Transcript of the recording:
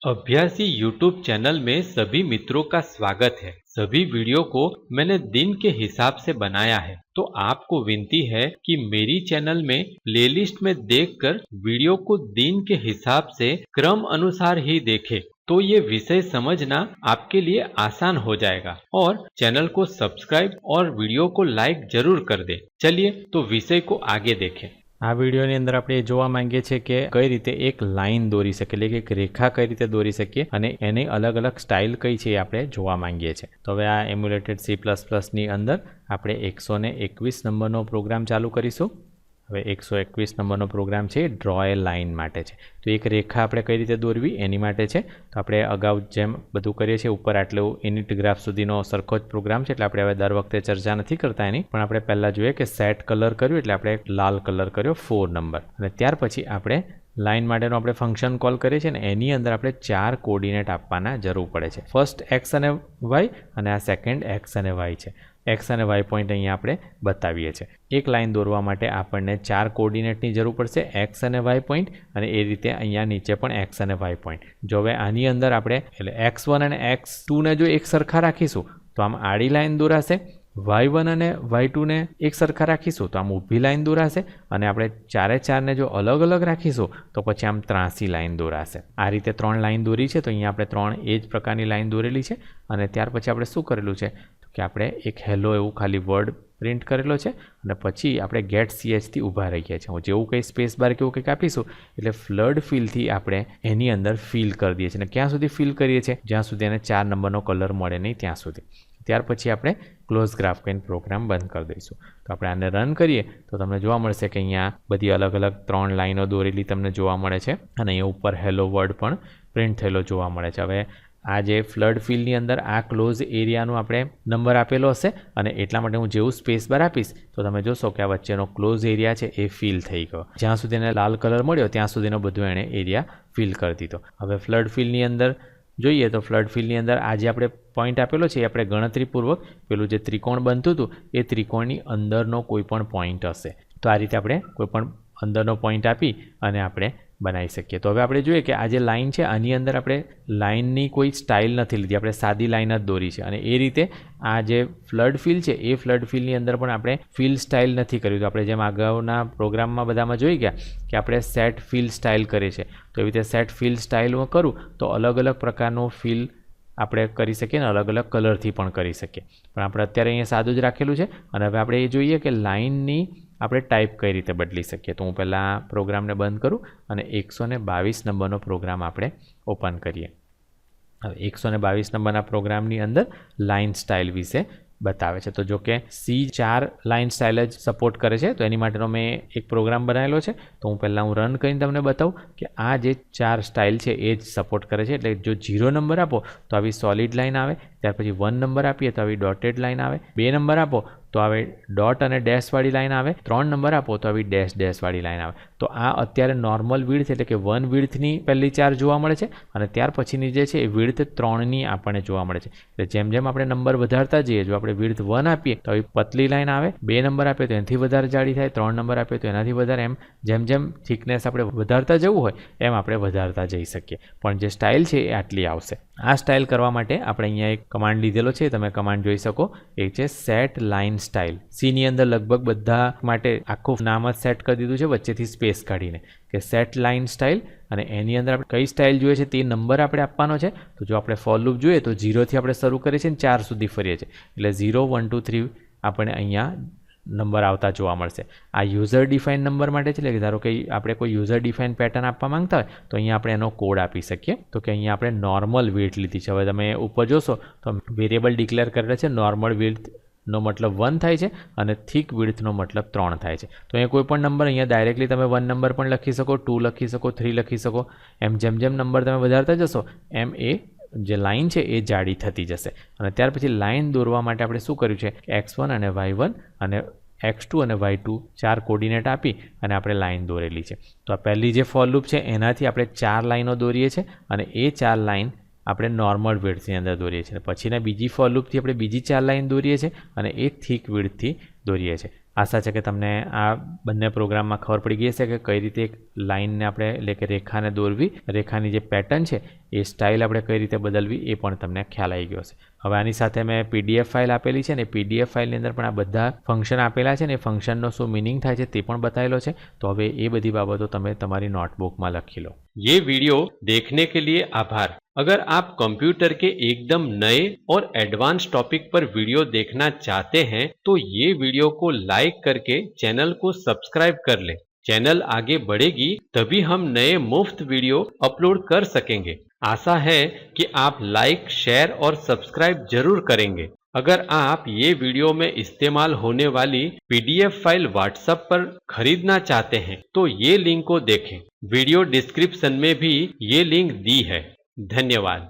अभ्यासी YouTube channel में सभी मित्रों का स्वागत है। सभी वीडियो को मैंने दिन के हिसाब से बनाया है, तो आपको विनती है कि मेरी चैनल में प्लेलिस्ट में देखकर वीडियो को दिन के हिसाब से क्रम अनुसार ही देखें, तो ये विषय समझना आपके लिए आसान हो जाएगा। और चैनल को सब्सक्राइब और वीडियो को लाइक जरूर कर दे। चलिए तो विषय को आगे देखें। આ વિડીયોની અંદર આપણે જોવા માંગીએ છીએ કે કઈ રીતે એક લાઈન દોરી શકીએ, એટલે કે એક રેખા કઈ રીતે દોરી શકીએ અને એની અલગ અલગ સ્ટાઇલ કઈ છે એ આપણે જોવા માંગીએ છીએ। તો હવે આ એમ્યુલેટેડ C++ની અંદર આપણે 121 નંબરનો પ્રોગ્રામ ચાલુ કરીશું। હવે 121 નંબરનો પ્રોગ્રામ છે ડ્રો એ લાઇન માટે છે। તો એક રેખા આપણે કઈ રીતે દોરવી એની માટે છે। તો આપણે અગાઉ જેમ બધું કરીએ છીએ ઉપર આટલું યુનિટ ગ્રાફ સુધીનો સરખો જ પ્રોગ્રામ છે, એટલે આપણે હવે દર વખતે ચર્ચા નથી કરતા એની, પણ આપણે પહેલાં જોઈએ કે સેટ કલર કર્યું એટલે આપણે લાલ કલર કર્યો 4 નંબર, અને ત્યાર પછી આપણે લાઇન માટેનો આપણે ફંક્શન કોલ કરીએ છીએ ને એની અંદર આપણે 4 કોર્ડિનેટ આપવાના જરૂર પડે છે। ફર્સ્ટ એક્સ અને વાય અને આ સેકન્ડ એક્સ અને વાય છે। એક્સ અને વાય પોઈન્ટ અહીંયા આપણે બતાવીએ છીએ। એક લાઇન દોરવા માટે આપણને 4 કોર્ડિનેટની જરૂર પડશે, એક્સ અને વાય પોઈન્ટ, અને એ રીતે અહીંયા નીચે પણ એક્સ અને વાય પોઈન્ટ। જો હવે આની અંદર આપણે એટલે x1 અને x2 ને જો એક સરખા રાખીશું તો આમ આડી લાઇન દોરાશે, y1 અને y2 ને એક સરખા રાખીશું તો આમ ઊભી લાઇન દોરાશે, અને આપણે 4 ને જો અલગ અલગ રાખીશું તો પછી આમ ત્રાંસી લાઇન દોરાશે। આ રીતે 3 લાઇન દોરી છે, તો અહીંયા આપણે 3 એ જ પ્રકારની લાઇન દોરેલી છે। અને ત્યાર પછી આપણે શું કરેલું છે કે આપણે એક હેલો એવું ખાલી વર્ડ પ્રિન્ટ કરેલો છે, અને પછી આપણે ગેટ ch થી ઊભા રહીએ છીએ। હું જેવું કંઈ સ્પેસ બાર કે એવું કંઈક આપીશું એટલે ફ્લડ ફિલથી આપણે એની અંદર ફિલ કરી દઈએ છીએ, અને ક્યાં સુધી ફિલ કરીએ છીએ જ્યાં સુધી એને 4 નંબરનો કલર મળે નહીં ત્યાં સુધી। ત્યાર પછી આપણે ક્લોઝ ગ્રાફ કહીને પ્રોગ્રામ બંધ કરી દઈશું। તો આપણે આને રન કરીએ તો તમને જોવા મળશે કે અહીંયા બધી અલગ અલગ 3 લાઈનો દોરેલી તમને જોવા મળે છે, અને અહીંયા ઉપર હેલો વર્ડ પણ પ્રિન્ટ થયેલો જોવા મળે છે। હવે આ જે ફ્લડ ફિલની અંદર આ ક્લોઝ એરિયાનો આપણે નંબર આપેલો હશે, અને એટલા માટે હું જેવું સ્પેસ બાર આપીશ તો તમે જોશો કે આ વચ્ચેનો ક્લોઝ એરિયા છે એ ફિલ થઈ ગયો। જ્યાં સુધી એને લાલ કલર મળ્યો ત્યાં સુધીનો બધું એણે એરિયા ફિલ કરી દીધો। હવે ફ્લડ ફિલની અંદર જોઈએ તો ફ્લડ ફિલની અંદર આ જે આપણે પોઈન્ટ આપેલો છે એ આપણે ગણતરીપૂર્વક પેલું જે ત્રિકોણ બનતું હતું એ ત્રિકોણની અંદરનો કોઈ પણ પોઈન્ટ હશે, તો આ રીતે આપણે કોઈ પણ અંદરનો પોઈન્ટ આપી અને આપણે બનાવી શકીએ। તો હવે આપણે જોઈએ કે આ જે લાઇન છે આની અંદર આપણે લાઇનની કોઈ સ્ટાઇલ નથી લીધી, આપણે સાદી લાઇન જ દોરી છે, અને એ રીતે આ જે ફ્લડ ફિલ છે એ ફ્લડ ફિલની અંદર પણ આપણે ફિલ સ્ટાઇલ નથી કર્યું। તો આપણે જેમ અગાઉના પ્રોગ્રામમાં બધામાં જોઈ ગયા કે આપણે સેટ ફિલ સ્ટાઇલ કરીએ છીએ, તો એવી રીતે સેટ ફિલ સ્ટાઇલમાં કરું તો અલગ અલગ પ્રકારનો ફિલ આપણે કરી શકીએ ને અલગ અલગ કલરથી પણ કરી શકીએ, પણ આપણે અત્યારે અહીંયા સાદું જ રાખેલું છે। અને હવે આપણે એ જોઈએ કે લાઇનની આપણે ટાઈપ કઈ રીતે બદલી શકીએ। તો હું પહેલાં પ્રોગ્રામને બંધ કરું અને 122 નંબરનો પ્રોગ્રામ આપણે ઓપન કરીએ। હવે 122 નંબરના પ્રોગ્રામની અંદર લાઇન સ્ટાઇલ વિશે બતાવે છે। તો જો કે C4 લાઇન સ્ટાઇલ જ સપોર્ટ કરે છે, તો એની માટેનો મેં એક પ્રોગ્રામ બનાવેલો છે। તો હું પહેલાં હું રન કરીને તમને બતાવું કે આ જે 4 સ્ટાઇલ છે એ જ સપોર્ટ કરે છે। એટલે જો 0 નંબર આપો તો આવી સોલિડ લાઇન આવે, ત્યાર પછી 1 નંબર આપીએ તો આવી ડોટેડ લાઇન આવે, 2 નંબર આપો તો આવે ડોટ અને ડેશવાળી લાઇન આવે, 3 નંબર આપો તો આવી ડેશવાળી લાઇન આવે। તો આ અત્યારે નોર્મલ વિડ્થ એટલે કે 1 વિડ્થની પહેલી 4 જોવા મળે છે, અને ત્યાર પછીની જે છે એ વિડ્થ 3ની આપણને જોવા મળે છે। એટલે જેમ જેમ આપણે નંબર વધારતા જઈએ, જો આપણે વિડ્થ 1 આપીએ તો આવી પતલી લાઇન આવે, 2 નંબર આપીએ તો એનાથી વધારે જાડી થાય, 3 નંબર આપીએ તો એનાથી વધારે, એમ જેમ જેમ થિકનેસ આપણે વધારતા જવું હોય એમ આપણે વધારતા જઈ શકીએ, પણ જે સ્ટાઇલ છે એ આટલી આવશે। આ સ્ટાઇલ કરવા માટે આપણે અહીંયા એક કમાન્ડ લીધેલો છે, તમે કમાન્ડ જોઈ શકો, એ છે સેટ લાઇન સ્ટાઇલ। સી ની અંદર લગભગ બધા માટે આખું નામ જ સેટ કરી દીધું છે વચ્ચેથી સ્પેસ કાઢીને કે સેટ લાઇન સ્ટાઇલ, અને એની અંદર આપણે કઈ સ્ટાઇલ જોઈએ છે તે નંબર આપણે આપવાનો છે। તો જો આપણે ફોર લૂપ જોઈએ તો 0થી આપણે શરૂ કરીએ છીએ અને 4 સુધી ફરીએ છીએ, એટલે 0 1 2 3 આપણે અહીંયા નંબર આવતા જોવા મળશે। આ યુઝર ડિફાઇન નંબર માટે છે, એટલે કે ધારો કે આપણે કોઈ યુઝર ડિફાઇન પેટર્ન આપવા માંગતા હોય તો અહીંયા આપણે એનો કોડ આપી શકીએ। તો કે અહીંયા આપણે નોર્મલ વિડ્થ લીધી છે। હવે તમે ઉપર જોશો તો વેરિયેબલ ડિક્લેર કરેલા છે, નોર્મલ વિડ્થનો મતલબ 1 થાય છે અને થિક વિડ્થનો મતલબ 3 થાય છે। તો અહીંયા કોઈ પણ નંબર અહીંયા ડાયરેક્ટલી તમે 1 નંબર પણ લખી શકો, 2 લખી શકો, 3 લખી શકો, એમ જેમ જેમ નંબર તમે વધારતા જશો એમ એ જે લાઇન છે એ જાડી થતી જશે। અને ત્યાર પછી લાઇન દોરવા માટે આપણે શું કર્યું છે, x1 અને y1 અને x2 અને y2 4 કોર્ડિનેટ આપી અને આપણે લાઇન દોરેલી છે। તો આ પહેલી જે ફોર લૂપ છે એનાથી આપણે 4 લાઈનો દોરીએ છીએ, અને એ 4 લાઇન આપણે નોર્મલ વિડ્થની અંદર દોરીએ છીએ. પછીના બીજી ફોર લૂપથી આપણે બીજી 4 લાઈન દોરીએ છીએ અને એ થીક વિડ્થથી દોરીએ છીએ. આશા છે કે તમને આ બંને પ્રોગ્રામમાં ખબર પડી ગઈ હશે કે કઈ રીતે એક લાઈનને આપણે એટલે કે રેખાને દોરવી, રેખાની જે પેટર્ન છે એ સ્ટાઇલ આપણે કઈ રીતે બદલવી એ પણ તમને ખ્યાલ આવી ગયો હશે. હવે આની સાથે મેં PDF ફાઇલ આપેલી છે ને PDF ફાઇલની અંદર પણ આ બધા ફંક્શન આપેલા છે ને એ ફંક્શનનો શું મિનિંગ થાય છે તે પણ બતાવેલો છે. તો હવે એ બધી બાબતો તમે તમારી નોટબુકમાં લખી લો. ये वीडियो देखने के लिए आभार. अगर आप कंप्यूटर के एकदम नए और एडवांस टॉपिक पर वीडियो देखना चाहते हैं तो ये वीडियो को लाइक करके चैनल को सब्सक्राइब कर लें. चैनल आगे बढ़ेगी तभी हम नए मुफ्त वीडियो अपलोड कर सकेंगे. आशा है कि आप लाइक, शेयर और सब्सक्राइब जरूर करेंगे. अगर आप ये वीडियो में इस्तेमाल होने वाली PDF फाइल व्हाट्सएप पर खरीदना चाहते हैं तो ये लिंक को देखें. वीडियो डिस्क्रिप्शन में भी ये लिंक दी है. धन्यवाद.